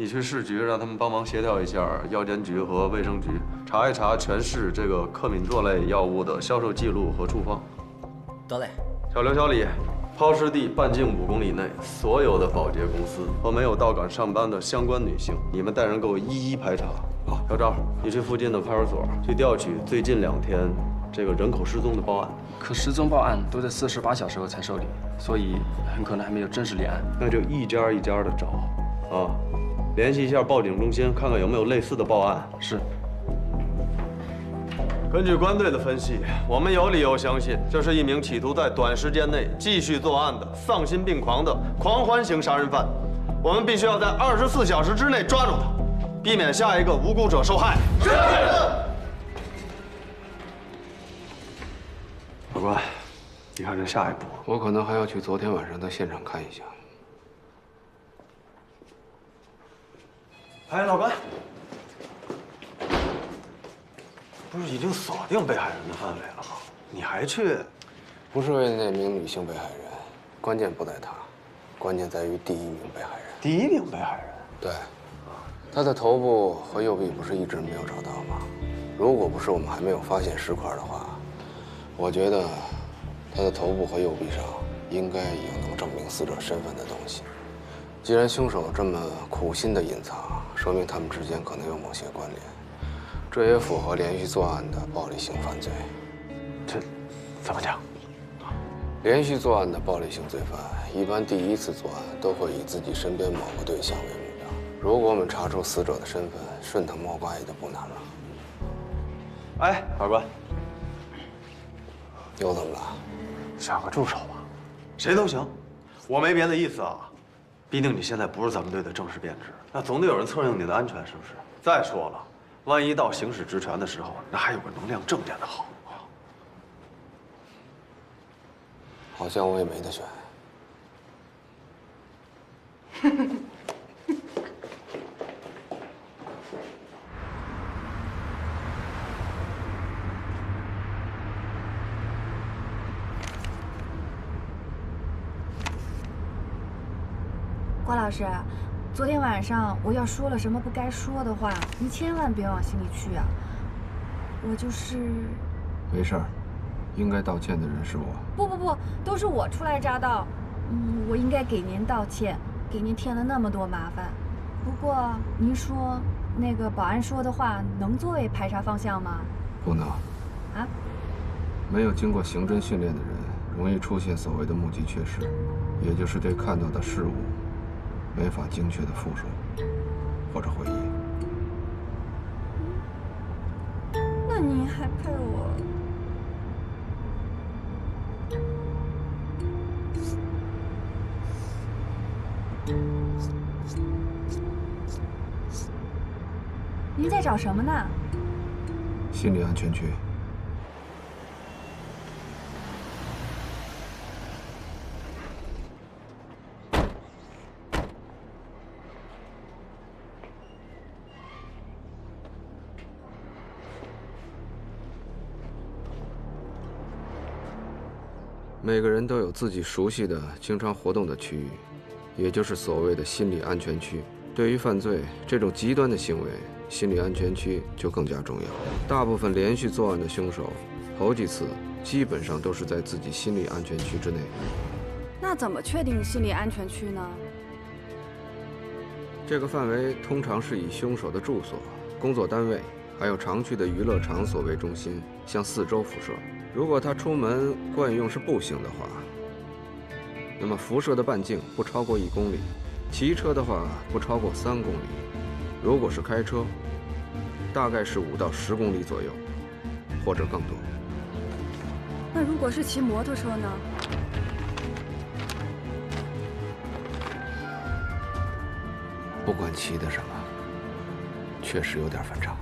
你去市局让他们帮忙协调一下药监局和卫生局，查一查全市这个克敏唑类药物的销售记录和处方。得嘞。小刘、小李，抛尸地半径5公里内所有的保洁公司和没有到岗上班的相关女性，你们带人给我一一排查。好，小赵，你去附近的派出所去调取最近2天这个人口失踪的报案。可失踪报案都在48小时后才受理，所以很可能还没有正式立案。那就一家一家的找啊，联系一下报警中心，看看有没有类似的报案。是。根据官队的分析，我们有理由相信，这是一名企图在短时间内继续作案的丧心病狂的狂欢型杀人犯。我们必须要在24小时之内抓住他，避免下一个无辜者受害。是。法官，你看这下一步，我可能还要去昨天晚上的现场看一下。哎，老关。不是已经锁定被害人的范围了吗？你还去？不是为那名女性被害人，关键不在她，关键在于第1名被害人。第1名被害人？对，她的头部和右臂不是一直没有找到吗？如果不是我们还没有发现尸块的话，我觉得她的头部和右臂上应该有能证明死者身份的东西。既然凶手这么苦心的隐藏，说明他们之间可能有某些关联。这也符合连续作案的暴力性犯罪。这怎么讲？连续作案的暴力性罪犯，一般第1次作案都会以自己身边某个对象为目标。如果我们查出死者的身份，顺藤摸瓜也就不难了。哎，法官，又怎么了？找个助手吧，谁都行，我没别的意思啊。毕竟你现在不是咱们队的正式编制，那总得有人策应你的安全，是不是？再说了。万一到行使职权的时候，那还有个能量正点的好啊！好像我也没得选。郭老师，昨天晚上我要说了什么不该说的话，您千万别往心里去啊！我就是……没事儿，应该道歉的人是我。不，都是我初来乍到，我应该给您道歉，给您添了那么多麻烦。不过您说那个保安说的话能作为排查方向吗？不能。啊？没有经过刑侦训练的人，容易出现所谓的目击缺失，也就是对看到的事物没法精确的复述或者回忆。那您还配我？您在找什么呢？心理安全区。每个人都有自己熟悉的、经常活动的区域，也就是所谓的心理安全区。对于犯罪这种极端的行为，心理安全区就更加重要。大部分连续作案的凶手，头几次基本上都是在自己心理安全区之内。那怎么确定心理安全区呢？这个范围通常是以凶手的住所、工作单位，还有常去的娱乐场所为中心，向四周辐射。如果他出门惯用是步行的话，那么辐射的半径不超过1公里；骑车的话不超过3公里；如果是开车，大概是5到10公里左右，或者更多。那如果是骑摩托车呢？不管骑的什么，确实有点反常。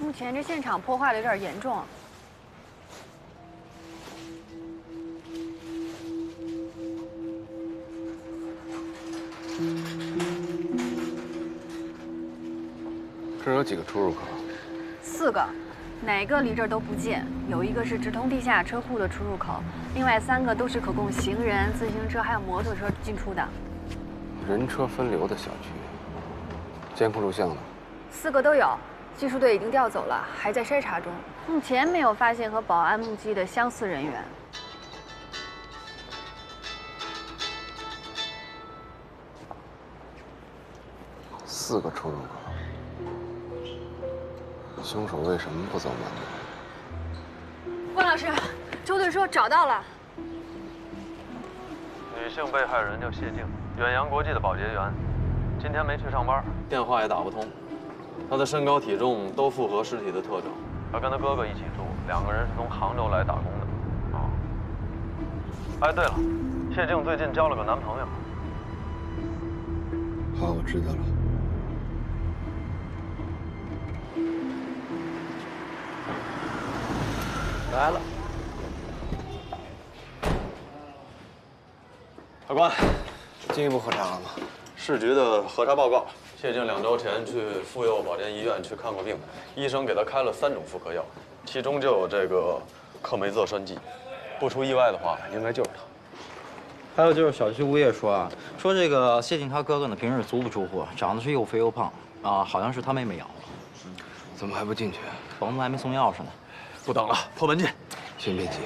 目前这现场破坏的有点严重。这儿有几个出入口？ 4个，哪个离这儿都不近，有一个是直通地下车库的出入口，另外3个都是可供行人、自行车还有摩托车进出的。人车分流的小区，监控录像呢4个都有，技术队已经调走了，还在筛查中，目前没有发现和保安目击的相似人员。？4个出入口，凶手为什么不走慢路？关老师，周队说找到了。女性被害人叫谢静，远洋国际的保洁员，今天没去上班，电话也打不通。她的身高体重都符合尸体的特征。她跟她哥哥一起住，2个人是从杭州来打工的。啊，哎，对了，谢静最近交了个男朋友。好，我知道了。来了，法官，进一步核查了吗？市局的核查报告，谢静2周前去妇幼保健医院去看过病，医生给她开了3种妇科药，其中就有这个克梅唑栓剂，不出意外的话，应该就是她。还有就是小区物业说啊，说这个谢静他哥哥呢平时足不出户，长得是又肥又胖啊，好像是他妹妹养的。怎么还不进去？房子还没送钥匙呢。不等了，破门进。先别急，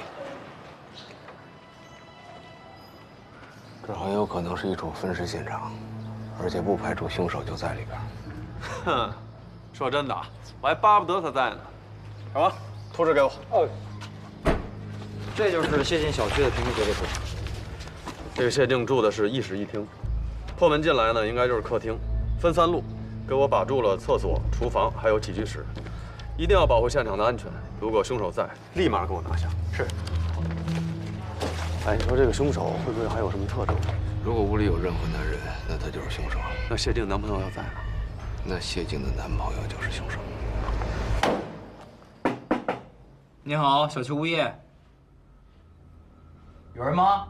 这很有可能是一处分尸现场，而且不排除凶手就在里边。哼，说真的，我还巴不得他在呢。什么？图纸给我。哦。这就是谢静小区的平时结构图。这个谢静住的是一室一厅，破门进来呢，应该就是客厅，分3路，给我把住了厕所、厨房还有起居室，一定要保护现场的安全。如果凶手在，立马给我拿下。是。哎，你说这个凶手会不会还有什么特征？如果屋里有任何男人，那他就是凶手。那谢静男朋友要在呢？那谢静的男朋友就是凶手。你好，小区物业，有人吗？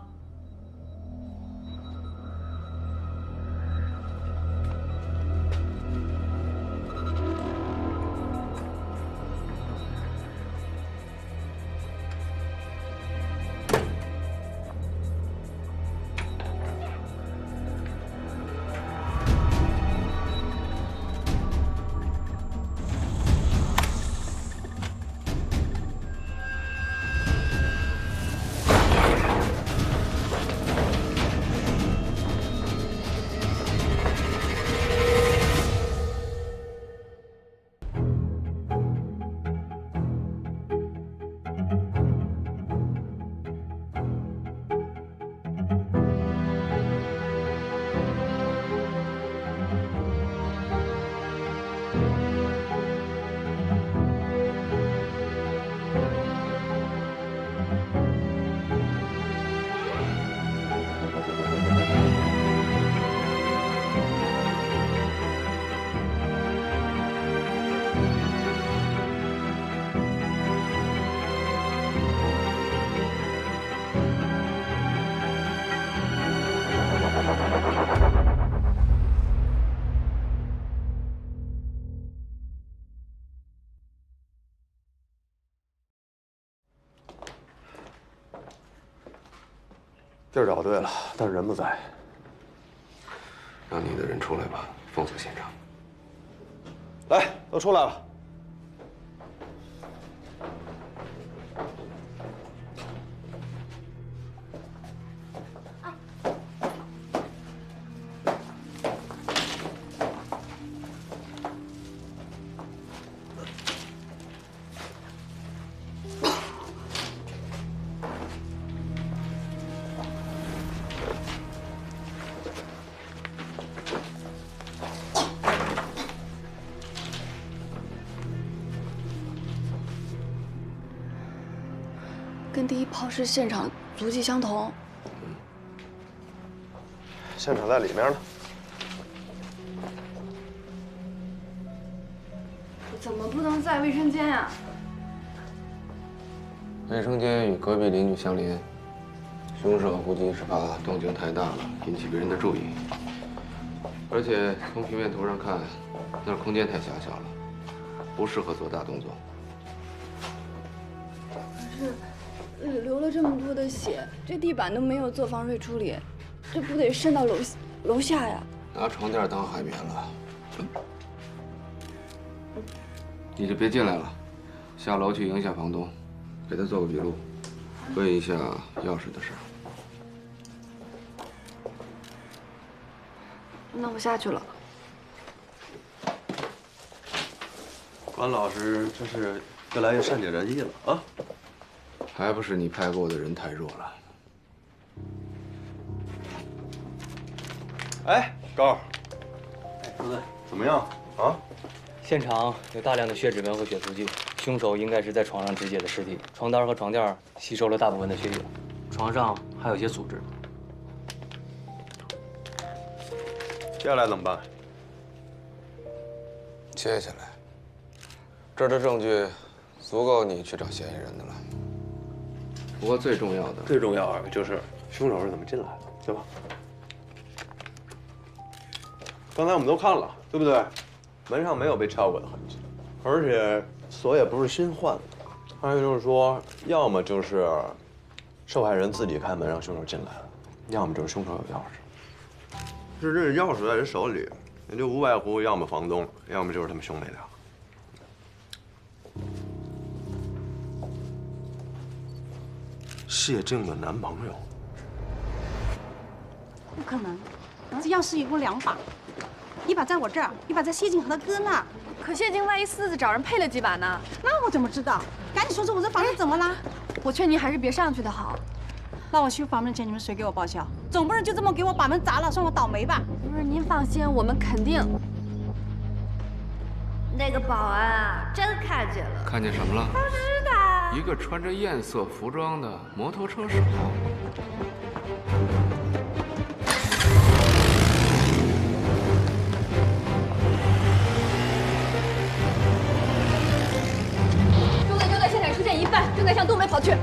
地儿找对了，但人不在。让你的人出来吧，封锁现场。来，都出来了。跟第一抛尸现场足迹相同。现场在里面呢。怎么不能在卫生间呀？卫生间与隔壁邻居相邻，凶手估计是怕动静太大了，引起别人的注意。而且从平面图上看，那儿空间太狭小了，不适合做大动作。可是流了这么多的血，这地板都没有做防水处理，这不得渗到楼下呀？拿床垫当海绵了。你就别进来了，下楼去迎一下房东，给他做个笔录，问一下钥匙的事。那我下去了。关老师这是越来越善解人意了啊！还不是你派过的人太弱了。哎，高儿，兄弟，怎么样啊？现场有大量的血指纹和血足迹，凶手应该是在床上肢解的尸体。床单和床垫吸收了大部分的血液，床上还有些组织。接下来怎么办？接下来，这儿的证据足够你去找嫌疑人的了。不过最重要的，最重要的就是凶手是怎么进来的，对吧？刚才我们都看了，对不对？门上没有被撬过的痕迹，而且锁也不是新换的。还有就是说，要么就是受害人自己开门让凶手进来的，要么就是凶手有钥匙。是这钥匙在人手里，也就无外乎要么房东，要么就是他们兄妹俩。谢静的男朋友。不可能，这钥匙一共2把，一把在我这儿，一把在谢静和他哥那儿。可谢静万一私自找人配了几把呢？那我怎么知道？赶紧说说我这房子怎么了？我劝您还是别上去的好。那我修房门的钱你们谁给我报销？总不能就这么给我把门砸了，算我倒霉吧？不是，您放心，我们肯定。那个保安啊，真看见了。看见什么了？不知道。一个穿着艳色服装的摩托车手。中队就在现场出现一半，正在向东北跑去。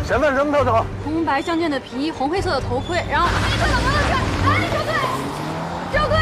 前面什么特征？红白相间的皮衣，红黑色的头盔，然后黑色的摩托车。哎，周队，周队！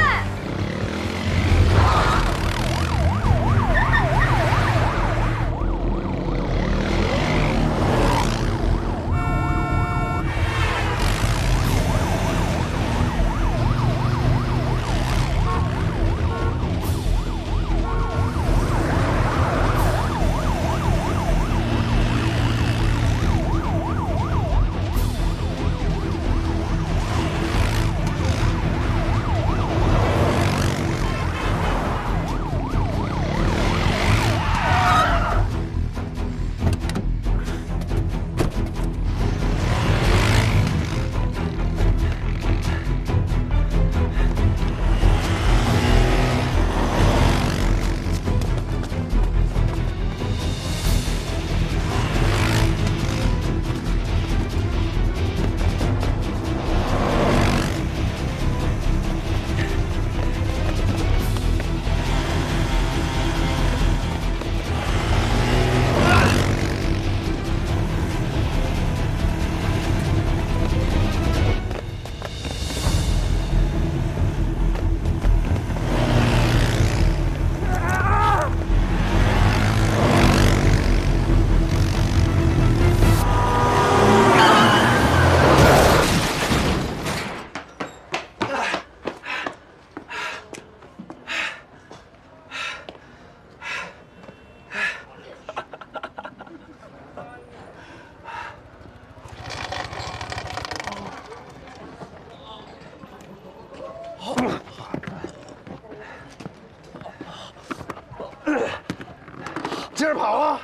接着跑啊！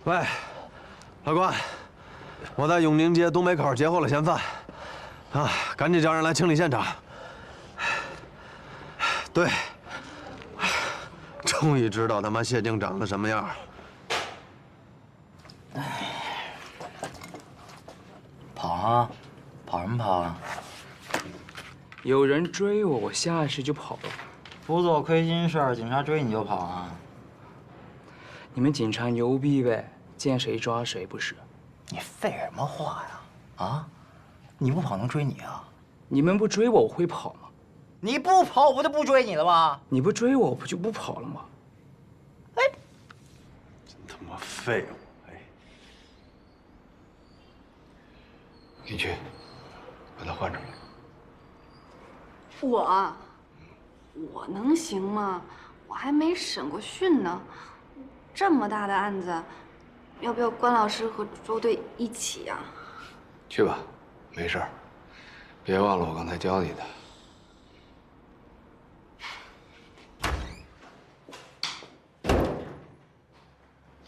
喂，老关，我在永宁街东北口截获了嫌犯，赶紧叫人来清理现场。对，终于知道他妈谢静长得什么样。跑啊，跑什么跑啊？有人追我，我下意识就跑了。不做亏心事儿，警察追你就跑啊？你们警察牛逼呗，见谁抓谁不是？你废什么话呀？啊？你不跑能追你啊？你们不追我，我会跑吗？你不跑，我不就不追你了吗？你不追我，我不就不跑了吗？真他妈废物！哎，你去，把他换出来。我能行吗？我还没审过讯呢，这么大的案子，要不要关老师和周队一起呀？去吧，没事儿。别忘了我刚才教你的。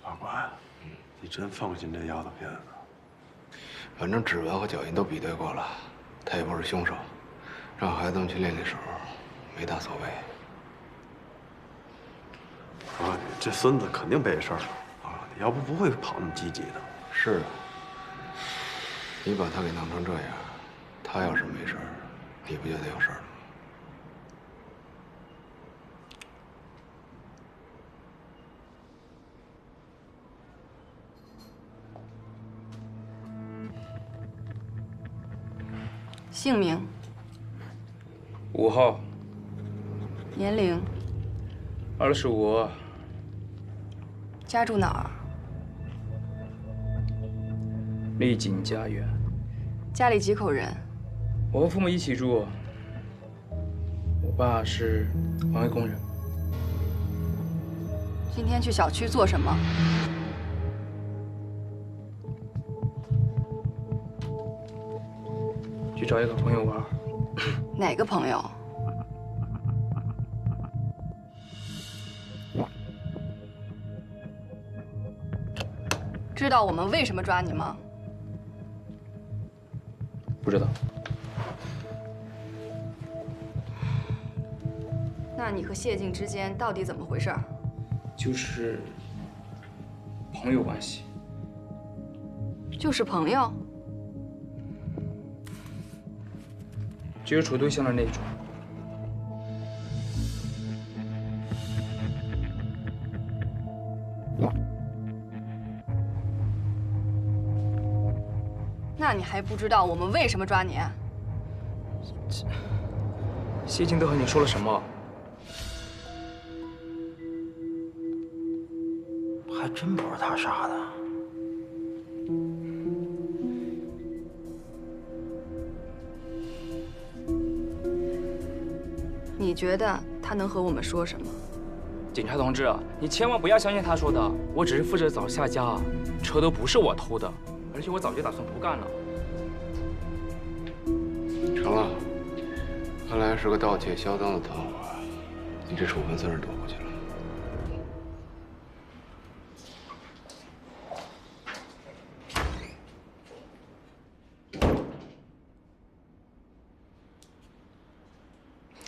法官，你真放心这丫头片子？反正指纹和脚印都比对过了，他也不是凶手，让孩子们去练练手，没大所谓。啊，这孙子肯定背事儿了啊！要不会跑那么积极的。是啊，你把他给弄成这样，他要是没事儿，你不就得有事儿了吗？姓名、 5号年龄、 ，25，家住哪儿？丽景家园。家里几口人？我和父母一起住。我爸是环卫工人。今天去小区做什么？去找一个朋友玩。哪个朋友？知道我们为什么抓你吗？不知道。那你和谢静之间到底怎么回事？就是朋友关系。就是朋友。只有处对象的那种。那你还不知道我们为什么抓你？谢静都和你说了什么？还真不是他杀的。你觉得他能和我们说什么？警察同志，你千万不要相信他说的，我只是负责找下家，车都不是我偷的，而且我早就打算不干了。成了，看来是个盗窃销赃的团伙，你这处分算是躲过去了。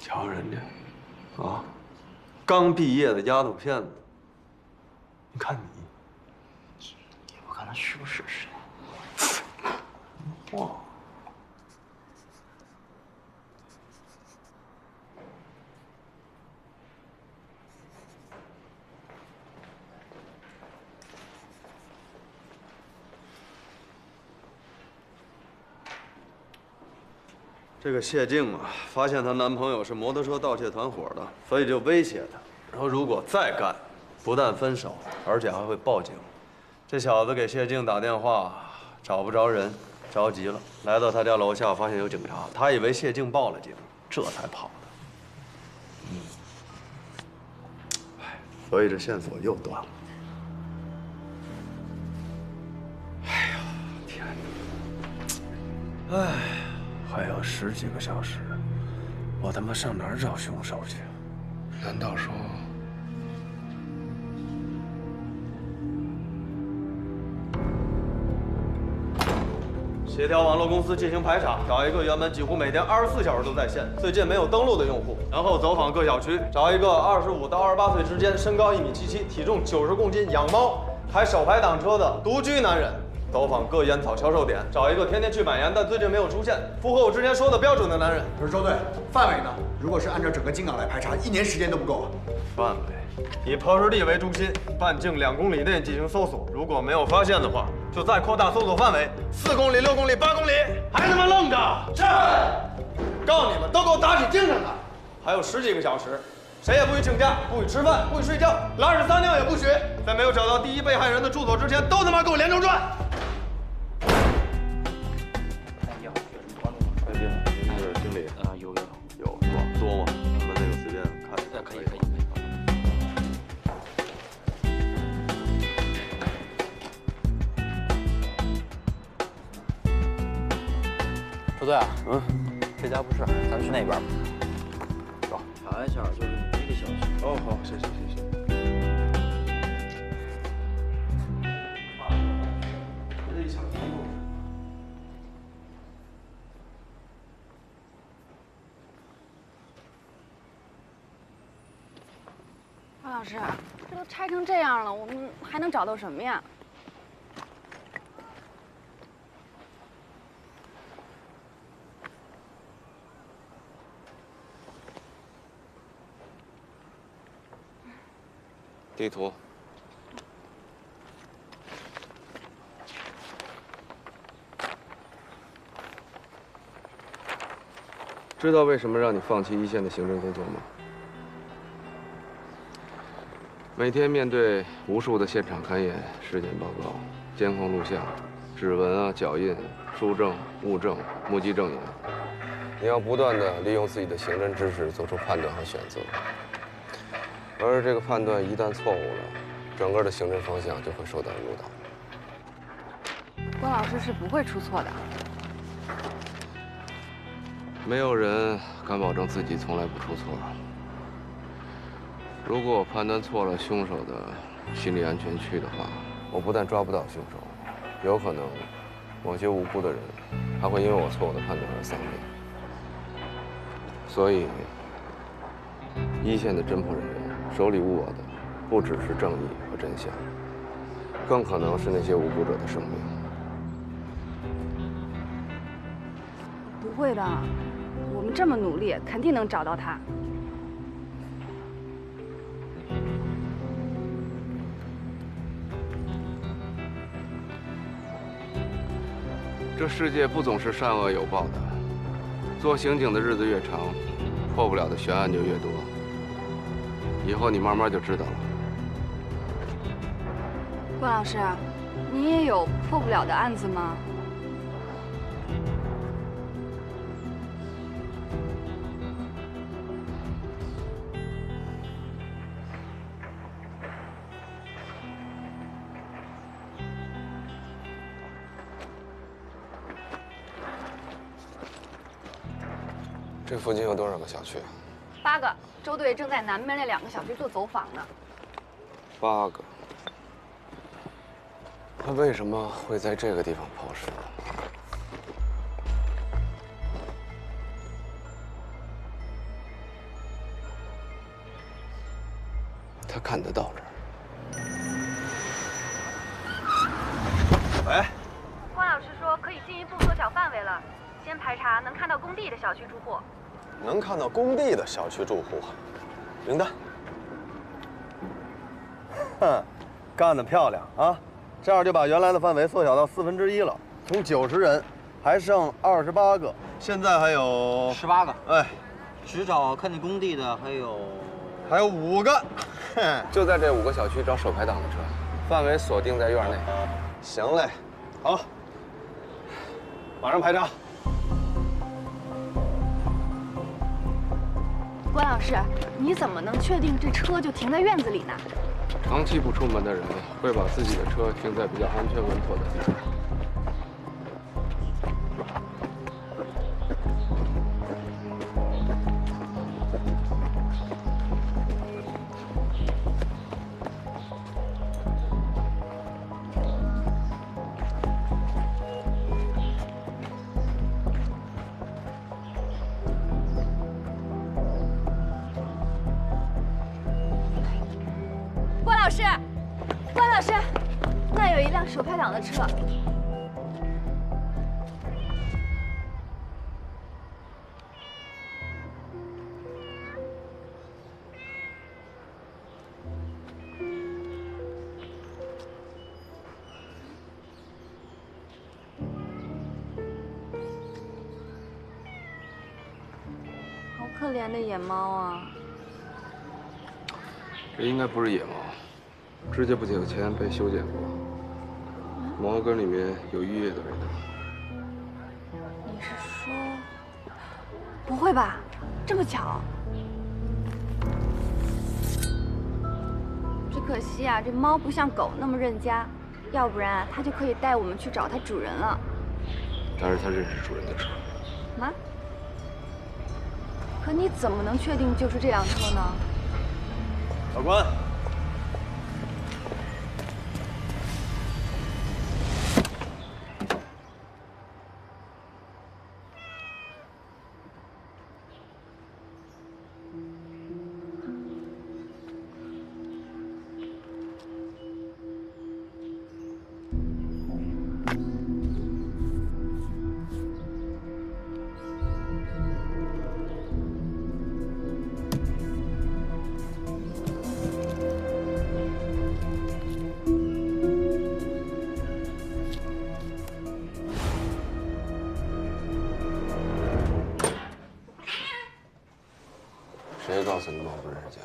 瞧人家，啊，刚毕业的丫头片子，你看你，我看他是不是谁？哇！这个谢静啊，发现她男朋友是摩托车盗窃团伙的，所以就威胁她，说如果再干，不但分手，而且还会报警。这小子给谢静打电话，找不着人，着急了，来到他家楼下，发现有警察，他以为谢静报了警，这才跑的。哎，所以这线索又断了。哎呀，天哪！哎。还有10几个小时，我他妈上哪儿找凶手去？难道说，协调网络公司进行排查，找一个原本几乎每天24小时都在线，最近没有登录的用户，然后走访各小区，找一个25到28岁之间，身高1.77米，体重90公斤，养猫，开手排挡车的独居男人。走访各烟草销售点，找一个天天去买烟但最近没有出现，符合我之前说的标准的男人。可是周队，范围呢？如果是按照整个京港来排查，1年时间都不够啊。范围以抛尸地为中心，半径2公里内进行搜索，如果没有发现的话，就再扩大搜索范围，4公里、6公里、8公里。还他妈愣着？是！告诉你们，都给我打起精神来！还有10几个小时，谁也不许请假，不许吃饭，不许睡觉，拉屎撒尿也不许。在没有找到第一被害人的住所之前，都他妈给我连轴转！有是吧？多吗？咱们那个随便看。可以。周队啊，这家不是，咱去那边吧。走，查一下，就是你这个小区。哦，好，谢谢。王老师，这都拆成这样了，我们还能找到什么呀？地图。知道为什么让你放弃一线的行政工作吗？每天面对无数的现场勘验、尸检报告、监控录像、指纹脚印、书证、物证、目击证言，你要不断地利用自己的刑侦知识做出判断和选择。而这个判断一旦错误了，整个的行政方向就会受到误导。关老师是不会出错的。没有人敢保证自己从来不出错。如果我判断错了凶手的心理安全区的话，我不但抓不到凶手，有可能某些无辜的人还会因为我错误的判断而丧命。所以，一线的侦破人员手里握的不只是正义和真相，更可能是那些无辜者的生命。不会的，我们这么努力，肯定能找到他。这世界不总是善恶有报的，做刑警的日子越长，破不了的悬案就越多。以后你慢慢就知道了。关老师，你也有破不了的案子吗？这附近有多少个小区？8个，周队正在南面那2个小区做走访呢。8个。他为什么会在这个地方抛尸呢？他看得到这儿。喂，关老师说可以进一步缩小范围了，先排查能看到工地的小区住户。能看到工地的小区住户，名单。哼，干得漂亮啊！这样就把原来的范围缩小到1/4了，从90人还剩28个，现在还有18个。哎，只找看见工地的还有5个。就在这5个小区找手排档的车，范围锁定在院内。行嘞，好，马上排查。关老师，你怎么能确定这车就停在院子里呢？长期不出门的人会把自己的车停在比较安全稳妥的地方。师，关老师，那有一辆手排档的车。好可怜的野猫啊！这应该不是野猫，指甲不久前被修剪过，毛根里面有浴液的味道。你是说？不会吧？这么巧？只可惜啊，这猫不像狗那么认家，要不然啊，它就可以带我们去找它主人了。但是它认识主人的车。啊？可你怎么能确定就是这辆车呢？法官，谁告诉你猫不认识家？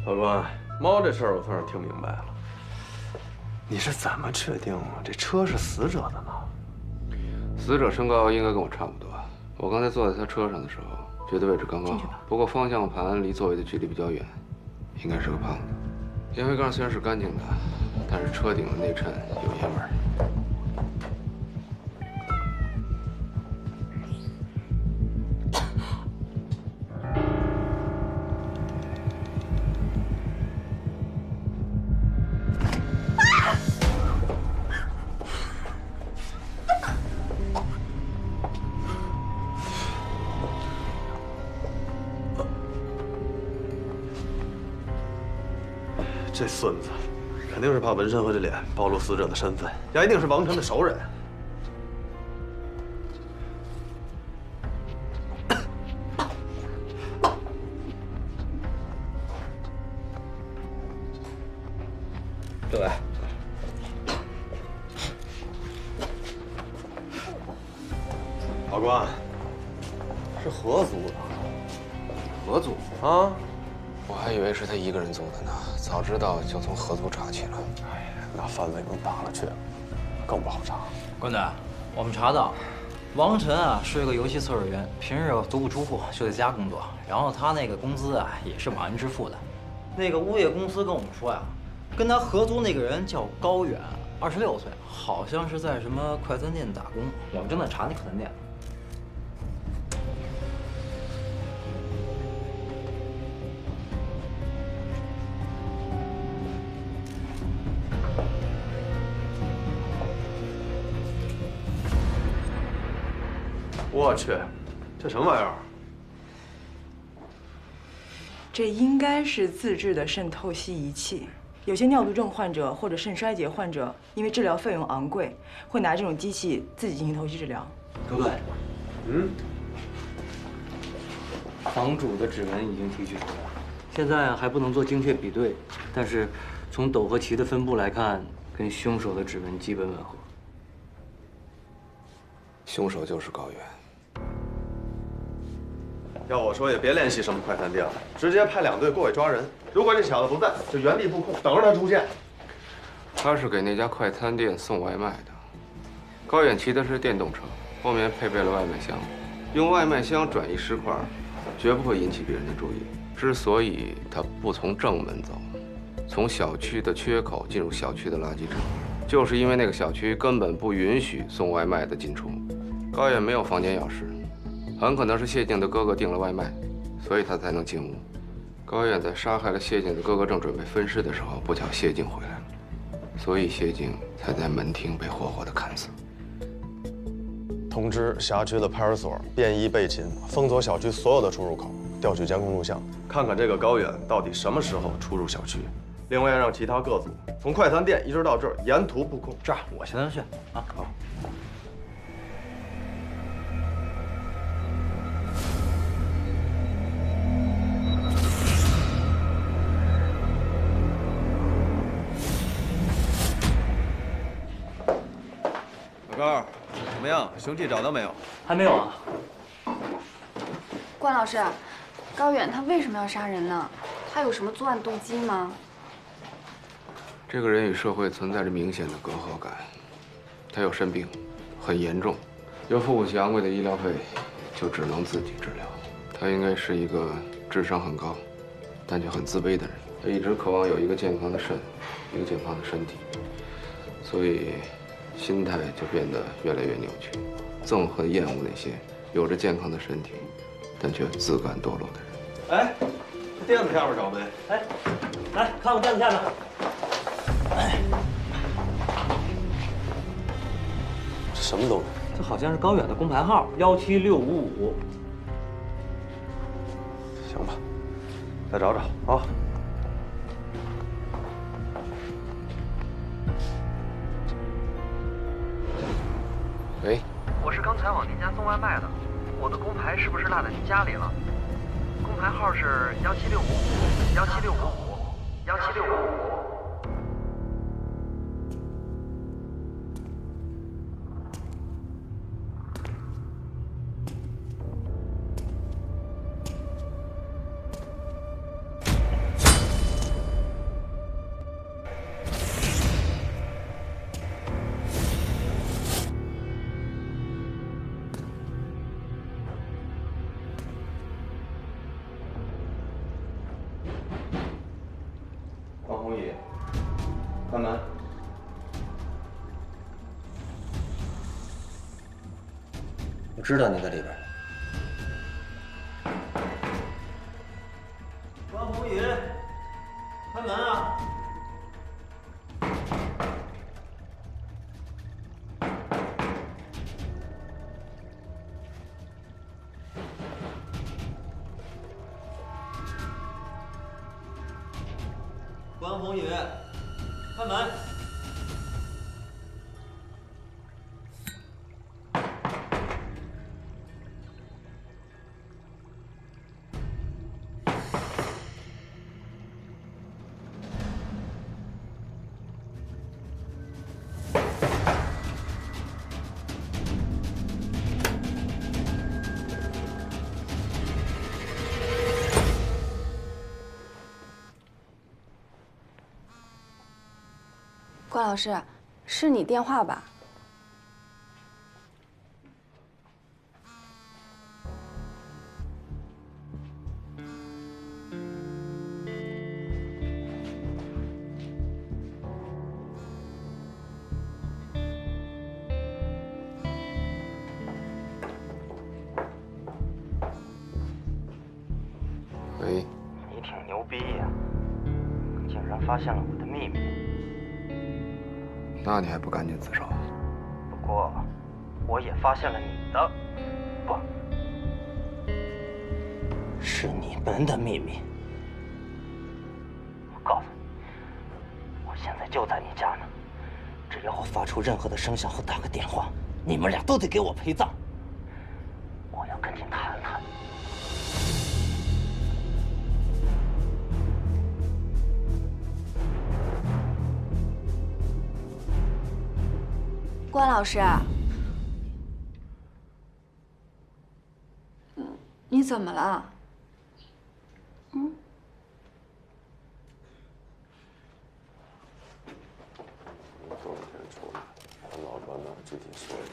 法官，猫这事儿我算是听明白了。你是怎么确定这车是死者的呢？死者身高应该跟我差不多。我刚才坐在他车上的时候，觉得位置刚刚好。不过方向盘离座位的距离比较远，应该是个胖子。烟灰缸虽然是干净的，但是车顶的内衬有烟味儿。这孙子肯定是怕纹身和这脸暴露死者的身份，呀，一定是王晨的熟人。对，法官，是合租的。合租啊？我还以为是他一个人租的呢，早知道就从合租查起了。哎呀，那范围更大了去了，更不好查。关队，我们查到，王晨啊是个游戏测试员，平日足不出户，就在家工作。然后他那个工资啊也是网银支付的。那个物业公司跟我们说呀，跟他合租那个人叫高远，26岁，好像是在什么快餐店打工。我们正在查那快餐店。我去，这什么玩意儿？这应该是自制的肾透析仪器。有些尿毒症患者或者肾衰竭患者，因为治疗费用昂贵，会拿这种机器自己进行透析治疗。周队，房主的指纹已经提取出来了，现在还不能做精确比对，但是从斗和旗的分布来看，跟凶手的指纹基本吻合。凶手就是高远。要我说，也别联系什么快餐店了，直接派2队过去抓人。如果这小子不在，就原地布控，等着他出现。他是给那家快餐店送外卖的。高远骑的是电动车，后面配备了外卖箱，用外卖箱转移尸块，绝不会引起别人的注意。之所以他不从正门走，从小区的缺口进入小区的垃圾车，就是因为那个小区根本不允许送外卖的进出。高远没有房间钥匙，很可能是谢静的哥哥订了外卖，所以他才能进屋。高远在杀害了谢静的哥哥，正准备分尸的时候，不巧谢静回来了，所以谢静才在门厅被活活的砍死。通知辖区的派出所便衣备勤，封锁小区所有的出入口，调取监控录像，看看这个高远到底什么时候出入小区。另外，让其他各组从快餐店一直到这儿沿途布控。这样，我现在就去啊。好。老高，怎么样？凶器找到没有？还没有啊。关老师，高远他为什么要杀人呢？他有什么作案动机吗？这个人与社会存在着明显的隔阂感，他有肾病，很严重，要付不起昂贵的医疗费，就只能自己治疗。他应该是一个智商很高，但却很自卑的人。他一直渴望有一个健康的肾，一个健康的身体，所以心态就变得越来越扭曲，憎恨、厌恶那些有着健康的身体，但却自甘堕落的人。哎，垫子下边找呗。哎，来看我垫子下边。哎，这什么东西？这好像是高远的工牌号17655。行吧，再找找啊。喂，我是刚才往您家送外卖的，我的工牌是不是落在您家里了？工牌号是17655，17655，17655。王宏宇，开门。我知道你在里边。关宏宇，开门啊！关宏宇，开门！关老师，是你电话吧？喂，你挺牛逼呀，竟然发现了我的秘密。那你还不赶紧自首？不过，我也发现了你的，不，是你们的秘密。我告诉你，我现在就在你家呢。只要我发出任何的声响或打个电话，你们俩都得给我陪葬。我要跟你谈谈。关老师，你怎么了？昨天出来，把老板那具体说一说。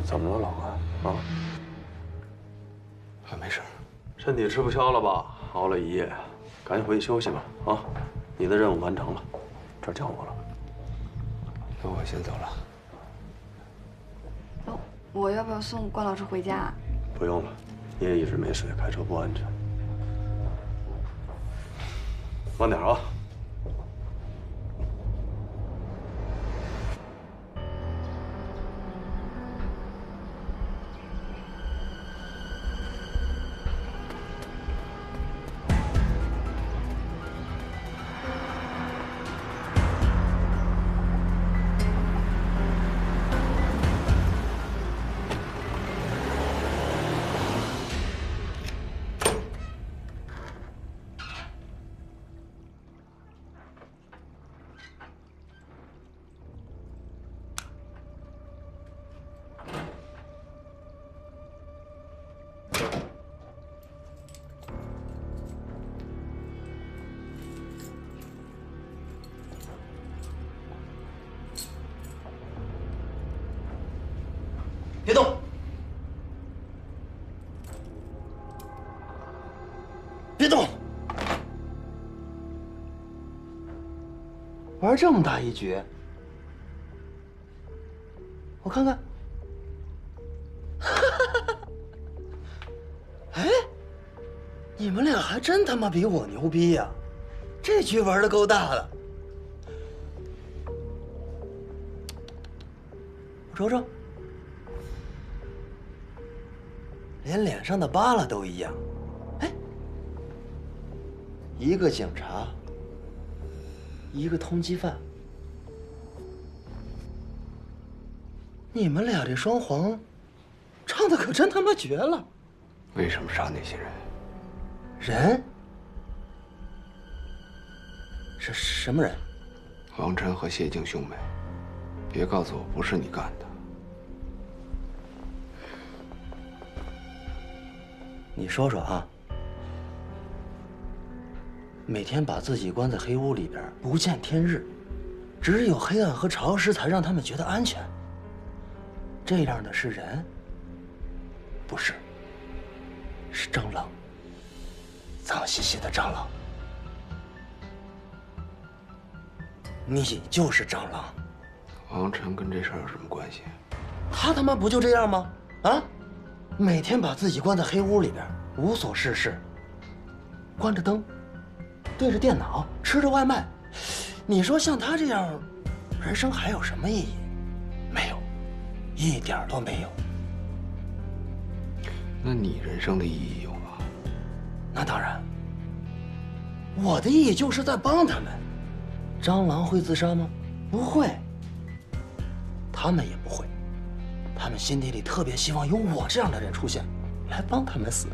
怎么了，老关？啊？没事，身体吃不消了吧？熬了一夜，赶紧回去休息吧。啊，你的任务完成了，这儿交我了。那我先走了。哦，我要不要送关老师回家啊？不用了，你也一直没睡，开车不安全。慢点啊。 别动！别动！玩这么大一局，我看看。哎，你们俩还真他妈比我牛逼呀！这局玩的够大的。我瞅瞅。 连脸上的疤了都一样，哎，一个警察，一个通缉犯，你们俩这双簧，唱的可真他妈绝了！为什么杀那些人？人？是什么人？王晨和谢静兄妹，别告诉我不是你干的。 你说说啊，每天把自己关在黑屋里边，不见天日，只有黑暗和潮湿才让他们觉得安全。这样的是人？不是，是蟑螂，脏兮兮的蟑螂。你就是蟑螂。王晨跟这事儿有什么关系？他他妈不就这样吗？啊？ 每天把自己关在黑屋里边，无所事事，关着灯，对着电脑，吃着外卖。你说像他这样，人生还有什么意义？没有，一点都没有。那你人生的意义有吗？那当然，我的意义就是在帮他们。蟑螂会自杀吗？不会，他们也不会。 他们心底里特别希望有我这样的人出现，来帮他们死，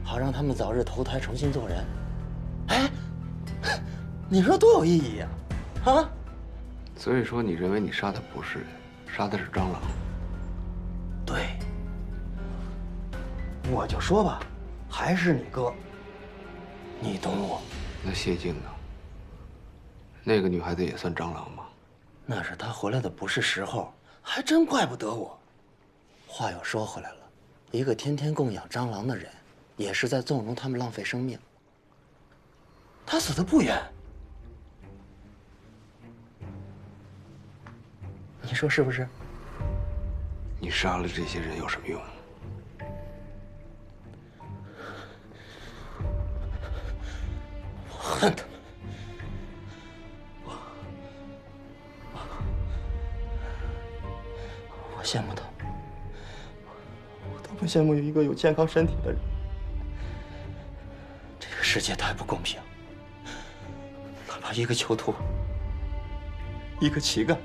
好让他们早日投胎重新做人。哎，你说多有意义呀！啊！所以说，你认为你杀的不是人，杀的是蟑螂？对。我就说吧，还是你哥。你懂我。那谢静呢？那个女孩子也算蟑螂吗？那是她回来的不是时候，还真怪不得我。 话又说回来了，一个天天供养蟑螂的人，也是在纵容他们浪费生命。他死得不冤，你说是不是？你杀了这些人有什么用？我恨他们，我羡慕他们。 我羡慕有一个有健康身体的人。这个世界太不公平，哪怕一个囚徒，一个乞丐，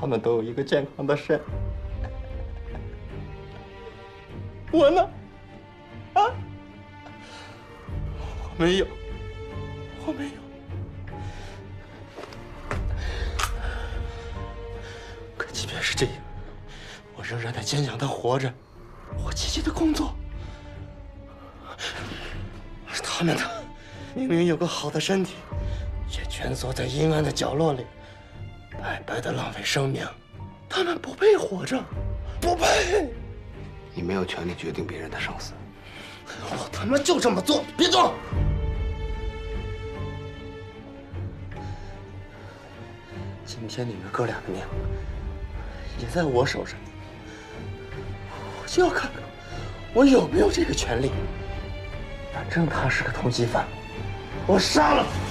他们都有一个健康的肾。我呢？啊？我没有，我没有。可即便是这样。 我仍然在坚强地活着，我积极的工作。而他们呢，明明有个好的身体，却蜷缩在阴暗的角落里，白白的浪费生命。他们不配活着，不配。你没有权利决定别人的生死。我他妈就这么做，别动！今天你们哥俩的命也在我手上，我就要看看我有没有这个权利。反正他是个通缉犯，我杀了他。